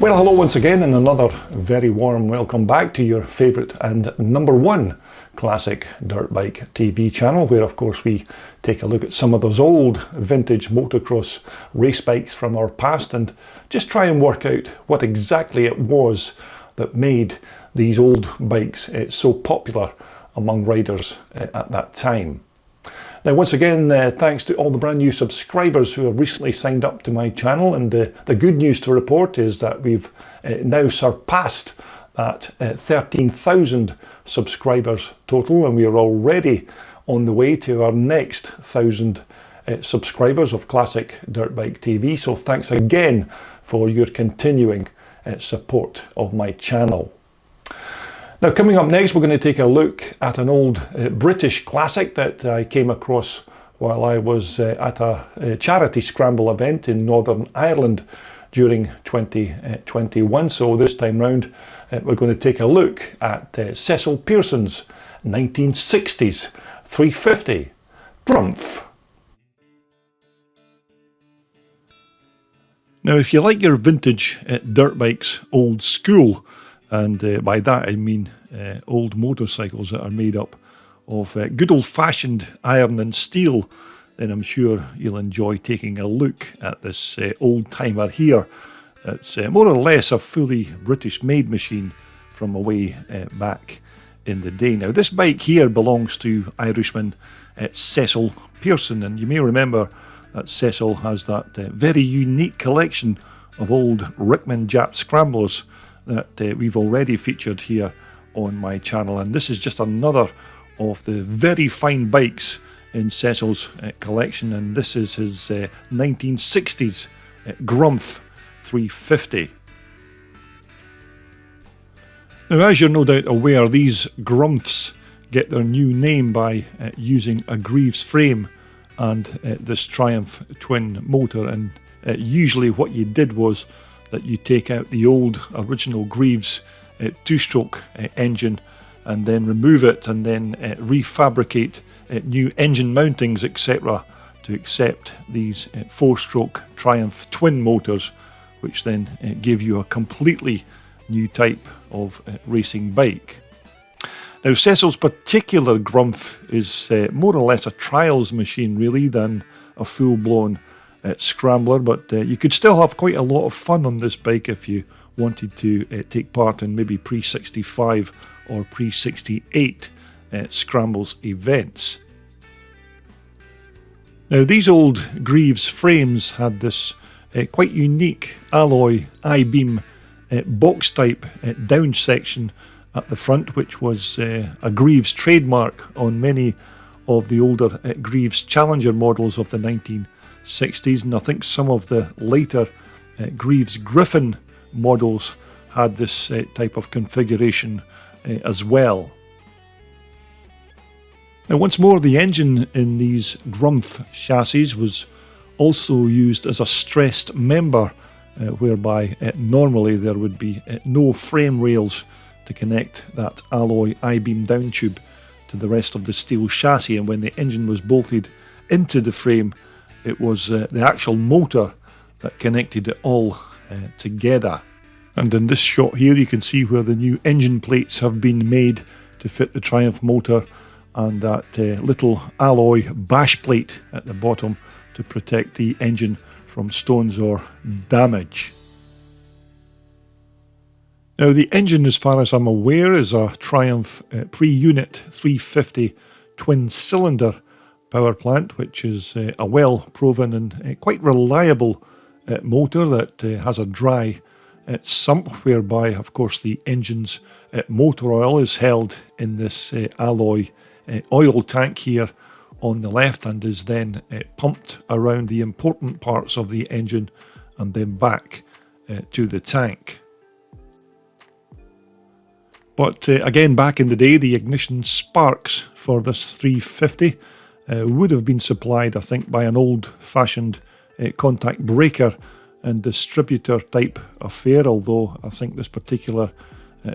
Well, hello once again, and another very warm welcome back to your favourite and #1 classic dirt bike TV channel, where of course we take a look at some of those old vintage motocross race bikes from our past and just try and work out what exactly it was that made these old bikes so popular among riders at that time. Now, once again, thanks to all the brand new subscribers who have recently signed up to my channel, and the good news to report is that we've now surpassed that 13,000 subscribers total, and we are already on the way to our next 1,000 subscribers of Classic Dirt Bike TV. So thanks again for your continuing support of my channel. Now, coming up next, we're going to take a look at an old British classic that I came across while I was at a charity scramble event in Northern Ireland during 2021. So this time round, we're going to take a look at Cecil Pearson's 1960s 350 Grumph. Now, if you like your vintage dirt bikes old school, and by that I mean old motorcycles that are made up of good old-fashioned iron and steel, then I'm sure you'll enjoy taking a look at this old-timer here. It's more or less a fully British-made machine from way back in the day. Now, this bike here belongs to Irishman Cecil Pearson, and you may remember that Cecil has that very unique collection of old Rickman Jap scramblers that we've already featured here on my channel, and this is just another of the very fine bikes in Cecil's collection, and this is his 1960s Grumph 350. Now, as you're no doubt aware, these Grumphs get their new name by using a Greeves frame and this Triumph twin motor, and usually what you did was that you take out the old original Greeves two-stroke engine and then remove it and then refabricate new engine mountings, etc., to accept these four-stroke Triumph twin motors, which then give you a completely new type of racing bike. Now, Cecil's particular Grumph is more or less a trials machine really than a full-blown scrambler, but you could still have quite a lot of fun on this bike if you wanted to take part in maybe pre-65 or pre-68 scrambles events. Now, these old Greeves frames had this quite unique alloy I-beam box type down section at the front, which was a Greeves trademark on many of the older Greeves Challenger models of the 1960s, and I think some of the later Greeves Griffin models had this type of configuration as well. Now, once more, the engine in these Grumph chassis was also used as a stressed member, whereby normally there would be no frame rails to connect that alloy I-beam down tube to the rest of the steel chassis, and when the engine was bolted into the frame, it was the actual motor that connected it all together. And in this shot here, you can see where the new engine plates have been made to fit the Triumph motor, and that little alloy bash plate at the bottom to protect the engine from stones or damage. Now, the engine, as far as I'm aware, is a Triumph pre-unit 350 twin-cylinder power plant, which is a well-proven and quite reliable motor that has a dry sump, whereby, of course, the engine's motor oil is held in this alloy oil tank here on the left and is then pumped around the important parts of the engine and then back to the tank. But again, back in the day, the ignition sparks for this 350 would have been supplied, I think, by an old-fashioned contact breaker and distributor type affair, although I think this particular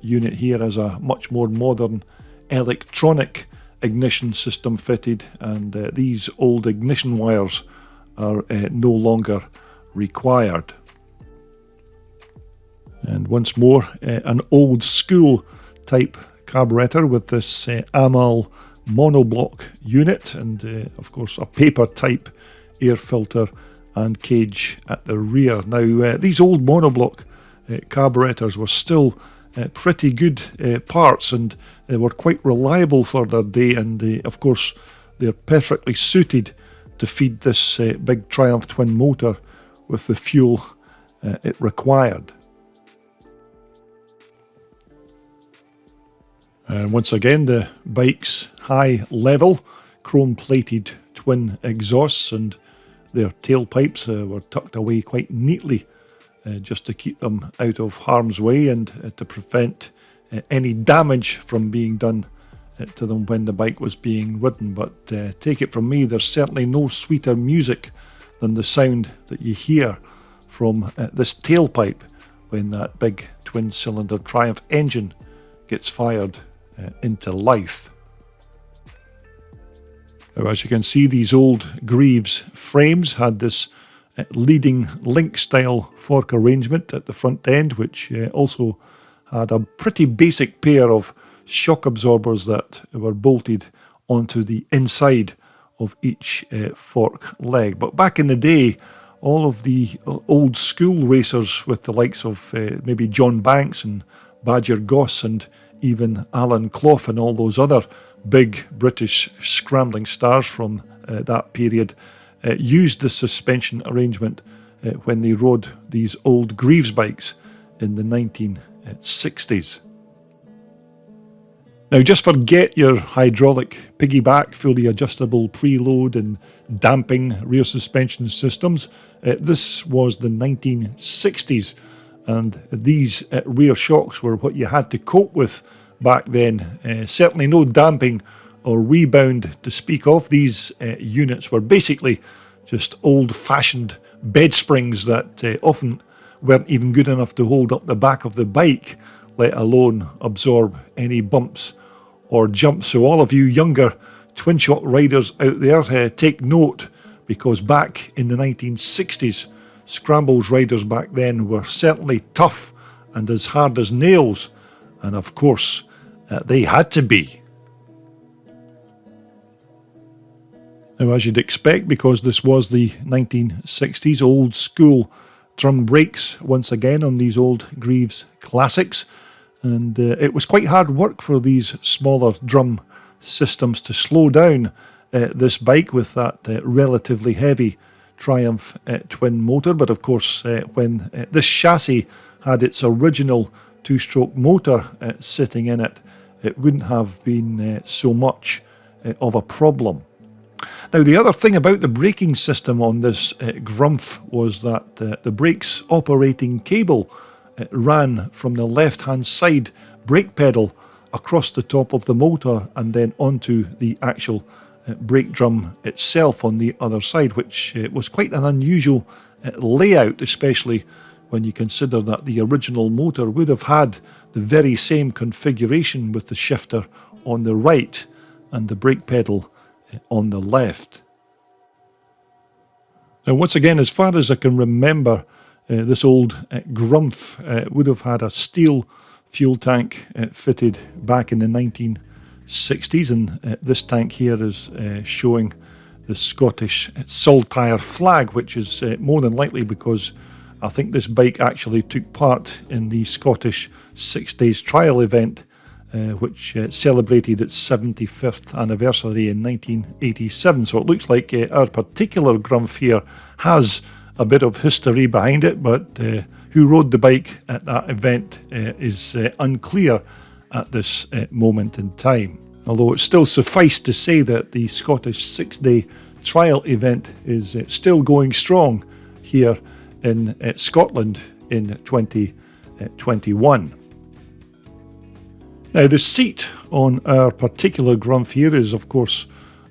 unit here has a much more modern electronic ignition system fitted, and these old ignition wires are no longer required. And once more, an old school type carburetor with this Amal monoblock unit and of course a paper type air filter and cage at the rear. Now these old monoblock carburetors were still pretty good parts, and they were quite reliable for their day, and of course they're perfectly suited to feed this big Triumph twin motor with the fuel it required. And once again, the bike's high level chrome plated twin exhausts and their tailpipes were tucked away quite neatly just to keep them out of harm's way and to prevent any damage from being done to them when the bike was being ridden. But take it from me, there's certainly no sweeter music than the sound that you hear from this tailpipe when that big twin cylinder Triumph engine gets fired into life. Now, as you can see, these old Greeves frames had this leading link style fork arrangement at the front end, which also had a pretty basic pair of shock absorbers that were bolted onto the inside of each fork leg. But back in the day, all of the old school racers with the likes of maybe John Banks and Badger Goss and even Alan Clough and all those other big British scrambling stars from that period used the suspension arrangement when they rode these old Greeves bikes in the 1960s. Now just forget your hydraulic piggyback, fully adjustable preload and damping rear suspension systems. This was the 1960s, and these rear shocks were what you had to cope with back then. Certainly no damping or rebound to speak of. These units were basically just old-fashioned bed springs that often weren't even good enough to hold up the back of the bike, let alone absorb any bumps or jumps. So all of you younger twin shock riders out there, take note, because back in the 1960s, scrambles riders back then were certainly tough and as hard as nails, and of course they had to be. Now, as you'd expect, because this was the 1960s, old school drum brakes once again on these old Greeves classics, and it was quite hard work for these smaller drum systems to slow down this bike with that relatively heavy Triumph twin motor. But of course, when this chassis had its original two-stroke motor sitting in it, it wouldn't have been so much of a problem. Now, the other thing about the braking system on this Grumph was that the brakes operating cable ran from the left-hand side brake pedal across the top of the motor and then onto the actual brake drum itself on the other side, which was quite an unusual layout, especially when you consider that the original motor would have had the very same configuration with the shifter on the right and the brake pedal on the left. Now, once again, as far as I can remember, this old Grumph would have had a steel fuel tank fitted back in the 1960s, and this tank here is showing the Scottish Saltire flag, which is more than likely because I think this bike actually took part in the Scottish 6 Days trial event, which celebrated its 75th anniversary in 1987. So it looks like our particular Grumph here has a bit of history behind it, but who rode the bike at that event is unclear at this moment in time. Although it's still suffice to say that the Scottish 6-day trial event is still going strong here in Scotland in 2021. Now, the seat on our particular Grumph here is, of course,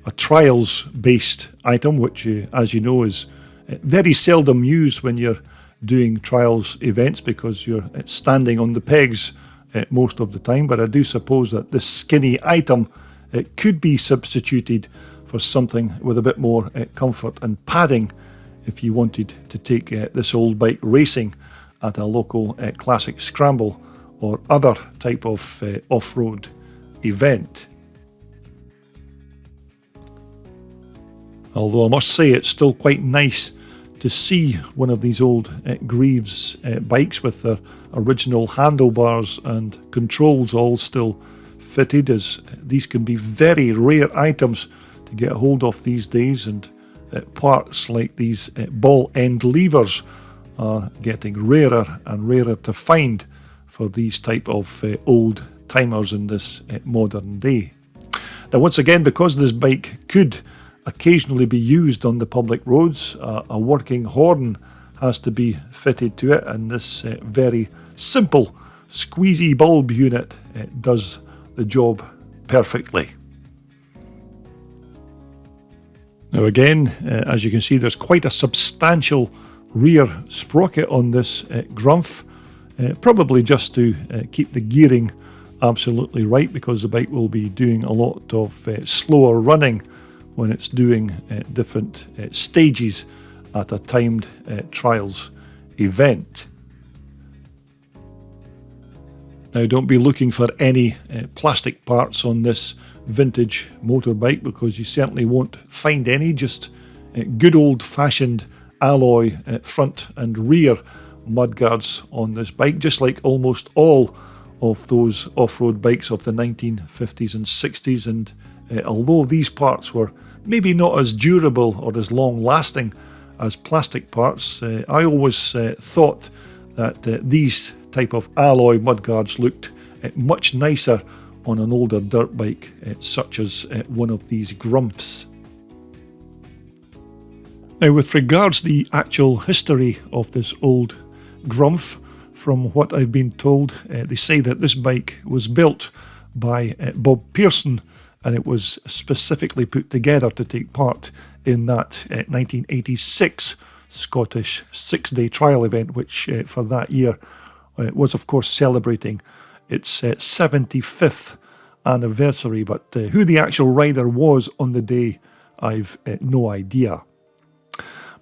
a trials-based item, which, as you know, is very seldom used when you're doing trials events because you're standing on the pegs most of the time. But I do suppose that this skinny item could be substituted for something with a bit more comfort and padding if you wanted to take this old bike racing at a local classic scramble or other type of off-road event. Although I must say it's still quite nice to see one of these old Greeves bikes with their original handlebars and controls all still fitted, as these can be very rare items to get a hold of these days, and parts like these ball end levers are getting rarer and rarer to find for these type of old timers in this modern day. Now once again, because this bike could occasionally be used on the public roads, a working horn has to be fitted to it, and this very simple squeezy bulb unit does the job perfectly. Now again, as you can see, there's quite a substantial rear sprocket on this Grumph, probably just to keep the gearing absolutely right, because the bike will be doing a lot of slower running when it's doing different stages at a timed trials event. Now don't be looking for any plastic parts on this vintage motorbike, because you certainly won't find any. Just good old-fashioned alloy front and rear mudguards on this bike, just like almost all of those off-road bikes of the 1950s and 60s. And although these parts were maybe not as durable or as long-lasting as plastic parts, I always thought that these type of alloy mudguards looked much nicer on an older dirt bike, such as one of these Grumphs. Now, with regards to the actual history of this old Grumph, from what I've been told, they say that this bike was built by Bob Pearson, and it was specifically put together to take part in that 1986 Scottish 6-day trial event, which for that year was of course celebrating its 75th anniversary. But who the actual rider was on the day, I've no idea.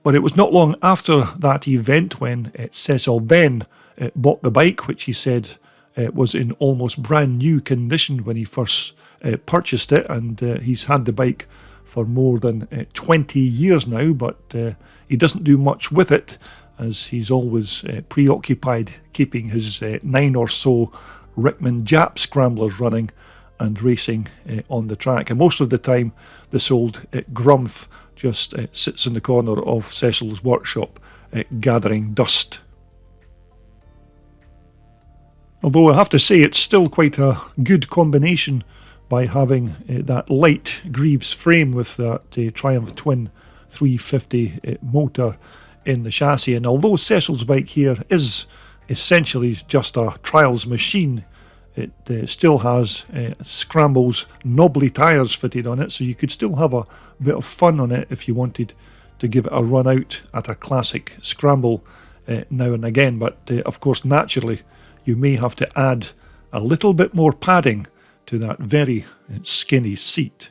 But it was not long after that event when Cecil then bought the bike, which he said was in almost brand new condition when he first purchased it, and he's had the bike for more than 20 years now, but he doesn't do much with it, as he's always preoccupied keeping his 9 or so Rickman Jap scramblers running and racing on the track. And most of the time this old Grumph just sits in the corner of Cecil's workshop gathering dust. Although I have to say it's still quite a good combination by having that light Greeves frame with that Triumph Twin 350 motor in the chassis. And although Cecil's bike here is essentially just a trials machine, it still has Scramble's knobbly tyres fitted on it, so you could still have a bit of fun on it if you wanted to give it a run out at a classic scramble now and again. But of course, naturally, you may have to add a little bit more padding to that very skinny seat.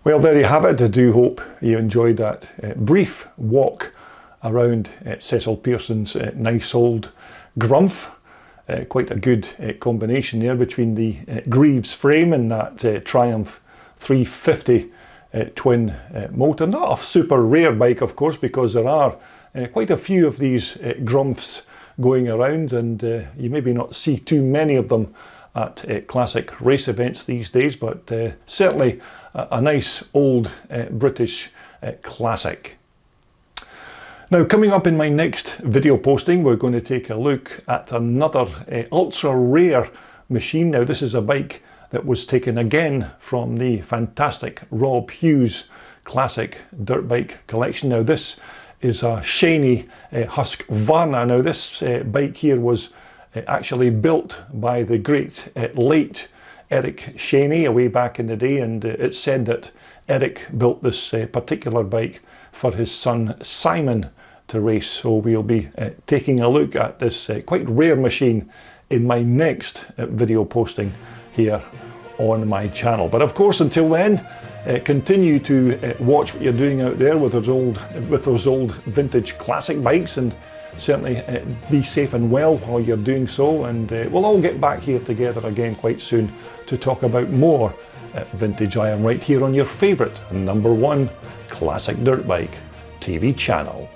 Well, there you have it. I do hope you enjoyed that brief walk around Cecil Pearson's nice old Grumph. Quite a good combination there between the Greeves frame and that Triumph 350 twin motor. Not a super rare bike, of course, because there are quite a few of these Grumphs going around, and you maybe not see too many of them at classic race events these days, but certainly a nice old British classic. Now, coming up in my next video posting, we're going to take a look at another ultra rare machine. Now, this is a bike that was taken again from the fantastic Rob Hughes classic dirt bike collection. Now, this is a Shaney Husqvarna. Now, this bike here was actually built by the great late Eric Shaney way back in the day, and it's said that Eric built this particular bike for his son Simon to race. So we'll be taking a look at this quite rare machine in my next video posting here on my channel. But of course, until then, continue to watch what you're doing out there with those old vintage classic bikes, and certainly be safe and well while you're doing so. And we'll all get back here together again quite soon to talk about more vintage iron right here on your favourite #1 classic dirt bike TV channel.